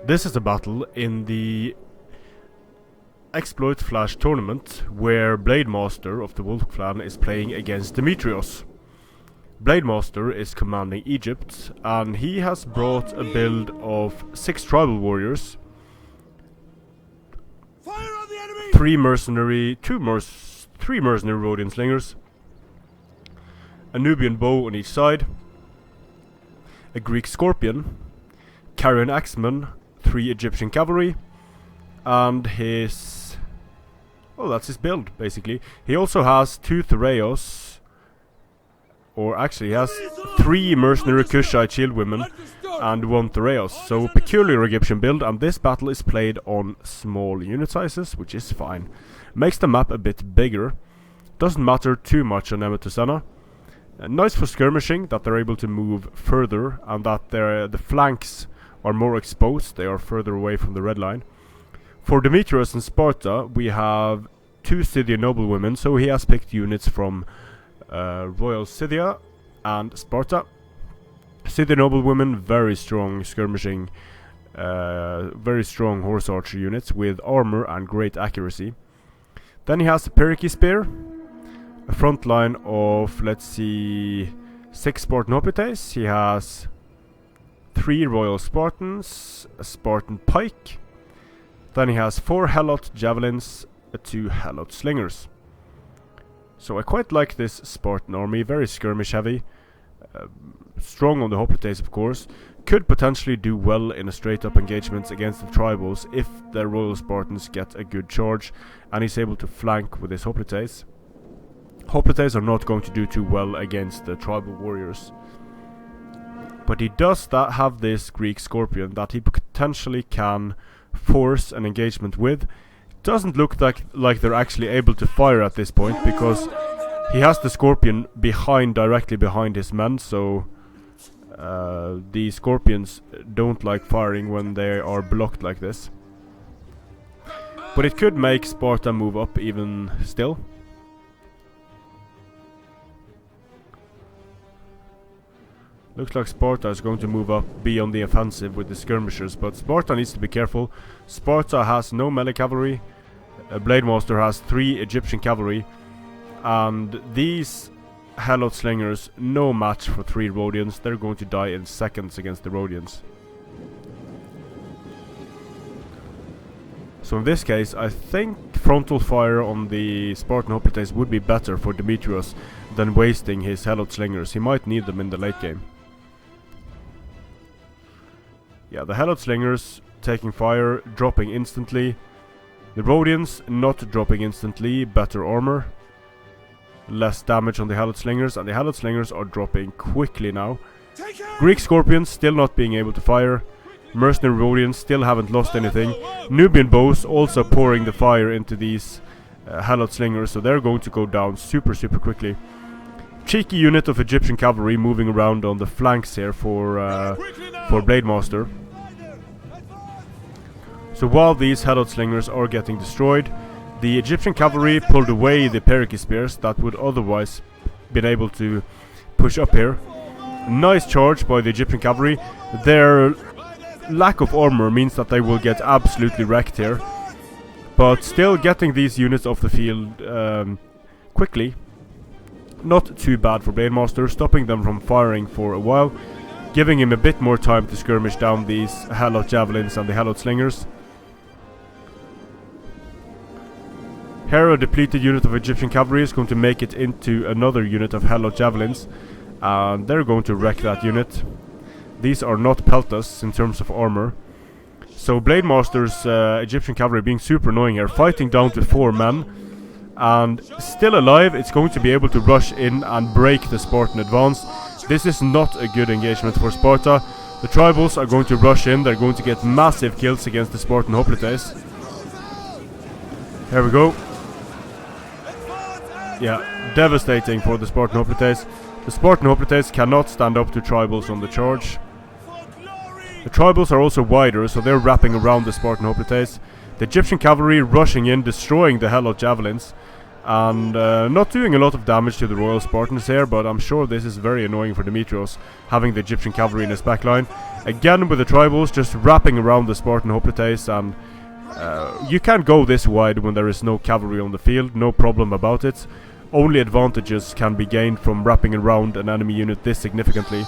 This is a battle in the Exploit Flash tournament where Blademaster of the Wolf clan is playing against Demetrios. Blademaster is commanding Egypt and he has brought a build of 6 tribal warriors, 3 mercenary Rhodian slingers, a Nubian bow on each side, a Greek scorpion, Carian axeman, 3 Egyptian cavalry, and his... well, that's his build, basically. He also has 2 Thureos, or actually he has 3 mercenary Kushite shield women and 1 Thureos. So peculiar Egyptian build, and this battle is played on small unit sizes, which is fine. Makes the map a bit bigger. Doesn't matter too much on Nemetacenna. Nice for skirmishing, that they're able to move further, and that the flanks are more exposed, they are further away from the red line. For Demetrios and Sparta, we have 2 Scythian noblewomen, so he has picked units from Royal Scythia and Sparta. Scythian noblewomen, very strong skirmishing, very strong horse archer units with armor and great accuracy. Then he has the Periki spear, a front line of, let's see, 6 Spartan hoplites. He has 3 Royal Spartans, a Spartan pike. Then he has 4 Helot javelins, 2 Helot slingers. So I quite like this Spartan army, very skirmish heavy. Strong on the hoplites, of course. Could potentially do well in a straight up engagement against the tribals if the Royal Spartans get a good charge and he's able to flank with his hoplites. Hoplites are not going to do too well against the tribal warriors. But he does have this Greek scorpion that he potentially can force an engagement with. Doesn't look like they're actually able to fire at this point, because he has the scorpion directly behind his men, so the scorpions don't like firing when they are blocked like this. But it could make Sparta move up even still. Looks like Sparta is going to move up, be on the offensive with the skirmishers, but Sparta needs to be careful. Sparta has no melee cavalry, Blademaster has 3 Egyptian cavalry, and these Helot slingers, no match for 3 Rhodians. They're going to die in seconds against the Rhodians. So in this case, I think frontal fire on the Spartan hoplites would be better for Demetrios than wasting his Helot slingers. He might need them in the late game. Yeah, the Helot slingers taking fire, dropping instantly. The Rhodians not dropping instantly, better armor. Less damage on the Helot slingers, and the Helot slingers are dropping quickly now. Greek scorpions still not being able to fire. Mercenary Rhodians still haven't lost anything. Nubian bows also pouring the fire into these Helot slingers, so they're going to go down super quickly. Cheeky unit of Egyptian cavalry moving around on the flanks here for Blademaster. So while these Helot slingers are getting destroyed, the Egyptian cavalry pulled away the Periki spears that would otherwise been able to push up here. Nice charge by the Egyptian cavalry. Their lack of armor means that they will get absolutely wrecked here, but still getting these units off the field quickly. Not too bad for Blademaster, stopping them from firing for a while, giving him a bit more time to skirmish down these Helot javelins and the Helot slingers. Here a depleted unit of Egyptian cavalry is going to make it into another unit of Helot javelins, and they're going to wreck that unit. These are not peltas in terms of armor. So Blademaster's Egyptian cavalry being super annoying here, fighting down to 4 men, and still alive. It's going to be able to rush in and break the Spartan advance. This is not a good engagement for Sparta. The tribals are going to rush in, they're going to get massive kills against the Spartan hoplites. Here we go. Yeah, devastating for the Spartan hoplites. The Spartan hoplites cannot stand up to tribals on the charge. The tribals are also wider, so they're wrapping around the Spartan hoplites. The Egyptian cavalry rushing in, destroying the Helot javelins. and not doing a lot of damage to the Royal Spartans here, but I'm sure this is very annoying for Demetrios, having the Egyptian cavalry in his backline. Again with the tribals just wrapping around the Spartan hoplites, and you can't go this wide when there is no cavalry on the field, no problem about it. Only advantages can be gained from wrapping around an enemy unit this significantly.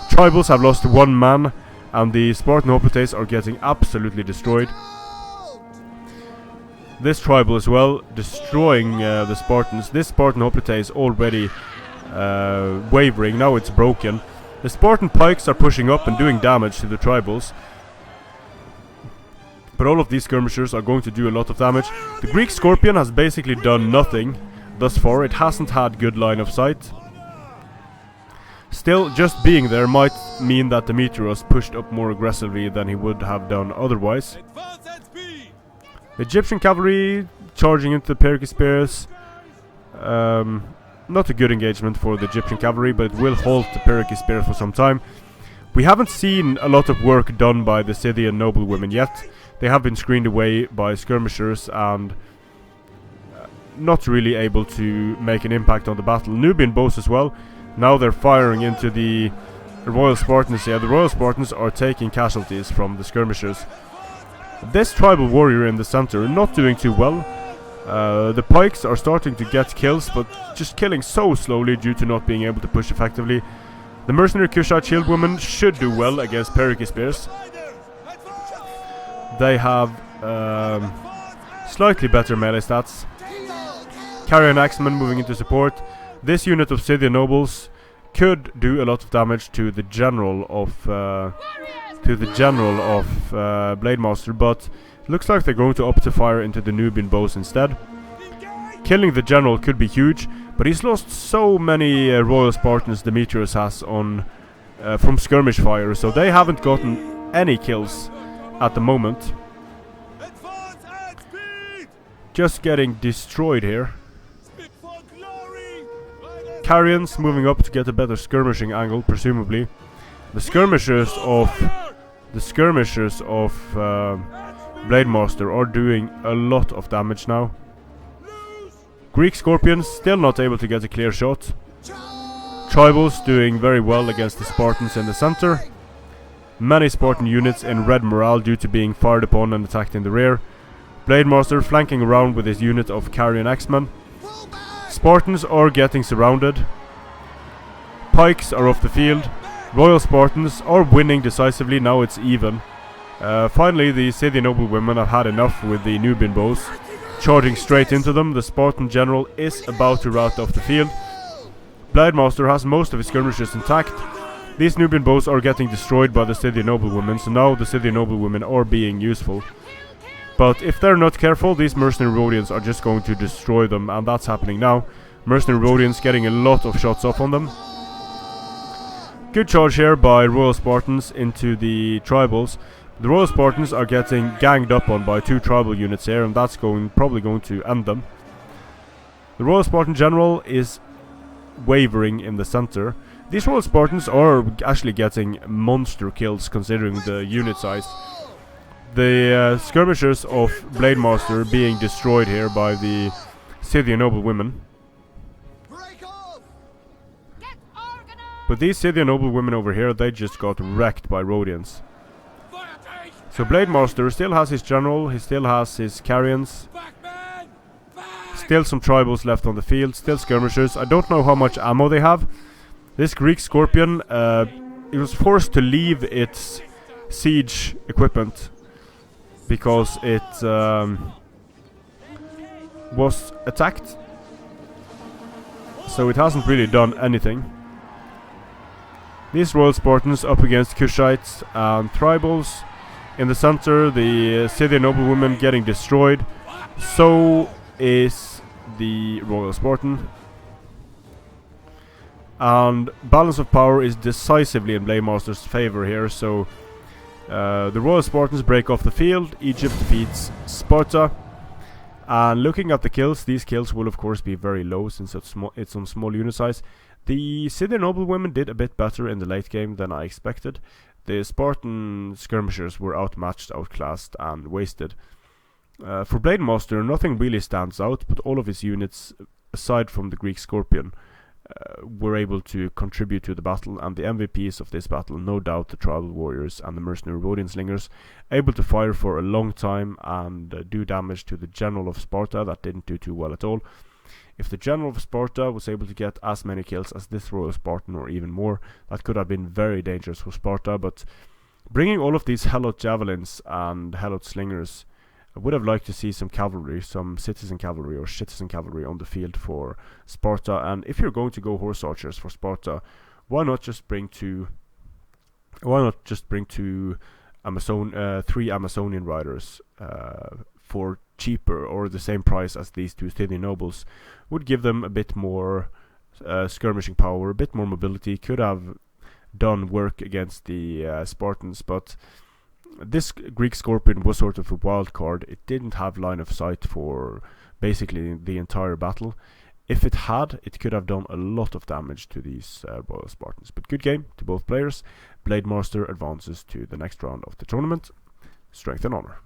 Tribals have lost 1 man, and the Spartan hoplites are getting absolutely destroyed. This tribal as well, destroying the Spartans. This Spartan hoplite is already wavering, now it's broken. The Spartan pikes are pushing up and doing damage to the tribals. But all of these skirmishers are going to do a lot of damage. The Greek Scorpion has basically done nothing thus far. It hasn't had good line of sight. Still, just being there might mean that Demetrios pushed up more aggressively than he would have done otherwise. The Egyptian cavalry charging into the Pericles spears. Not a good engagement for the Egyptian cavalry, but it will halt the Pericles spears for some time. We haven't seen a lot of work done by the Scythian noblewomen yet. They have been screened away by skirmishers and not really able to make an impact on the battle. Nubian bows as well. Now they're firing into the Royal Spartans here. The Royal Spartans are taking casualties from the skirmishers. This tribal warrior in the center not doing too well. The pikes are starting to get kills, but just killing so slowly due to not being able to push effectively. The mercenary Kushite shieldwomen should do well against Pericles spears. They have slightly better melee stats. Carrion Axemen moving into support. This unit of Scythian nobles could do a lot of damage to the general of Blademaster, but looks like they're going to opt to fire into the Nubian bows instead. Killing the general could be huge, but he's lost so many Royal Spartans Demetrios has on from skirmish fire, so they haven't gotten any kills at the moment. Just getting destroyed here. Carrions moving up to get a better skirmishing angle, presumably. The skirmishers of Blademaster are doing a lot of damage now. Greek Scorpions still not able to get a clear shot. Tribals doing very well against the Spartans in the center. Many Spartan units in red morale due to being fired upon and attacked in the rear. Blademaster flanking around with his unit of Carrion Axemen. Spartans are getting surrounded. Pikes are off the field. Royal Spartans are winning decisively, now it's even. Finally, the Scythian noblewomen have had enough with the Nubian bows. Charging straight into them, the Spartan general is about to rout off the field. Blademaster has most of his skirmishers intact. These Nubian bows are getting destroyed by the Scythian noblewomen, so now the Scythian noblewomen are being useful. But if they're not careful, these mercenary Rhodians are just going to destroy them, and that's happening now. Mercenary Rhodians getting a lot of shots off on them. Good charge here by Royal Spartans into the tribals. The Royal Spartans are getting ganged up on by 2 tribal units here, and that's probably going to end them. The Royal Spartan general is wavering in the center. These Royal Spartans are actually getting monster kills considering the unit size. The skirmishers of Blademaster being destroyed here by the Scythian noblewomen. But these Scythian noblewomen over here, they just got wrecked by Rhodians. So Blademaster still has his general, he still has his carrions. Still some tribals left on the field, still skirmishers. I don't know how much ammo they have. This Greek Scorpion, it was forced to leave its siege equipment because it was attacked. So it hasn't really done anything. These Royal Spartans up against Kushites and tribals. In the center, the Scythian noblewomen getting destroyed. So is the Royal Spartan. And balance of power is decisively in Blademaster's favor here. So the Royal Spartans break off the field. Egypt defeats Sparta. And looking at the kills, these kills will of course be very low since it's on small unit size. The Scythian noblewomen did a bit better in the late game than I expected. The Spartan skirmishers were outmatched, outclassed and wasted. For Blademaster, nothing really stands out, but all of his units, aside from the Greek Scorpion, were able to contribute to the battle, and the MVPs of this battle, no doubt the Tribal Warriors and the Mercenary Rhodian Slingers, able to fire for a long time and do damage to the General of Sparta. That didn't do too well at all. If the General of Sparta was able to get as many kills as this Royal Spartan, or even more, that could have been very dangerous for Sparta, but bringing all of these Helot Javelins and Helot Slingers, I would have liked to see some cavalry, some citizen cavalry or citizen cavalry on the field for Sparta. And if you're going to go horse archers for Sparta, why not just bring two three Amazonian riders for cheaper or the same price as these two Scythian nobles? Would give them a bit more skirmishing power, a bit more mobility, could have done work against the Spartans, but this Greek Scorpion was sort of a wild card. It didn't have line of sight for basically the entire battle. If it had, it could have done a lot of damage to these Royal Spartans. But good game to both players. Blademaster advances to the next round of the tournament. Strength and honor.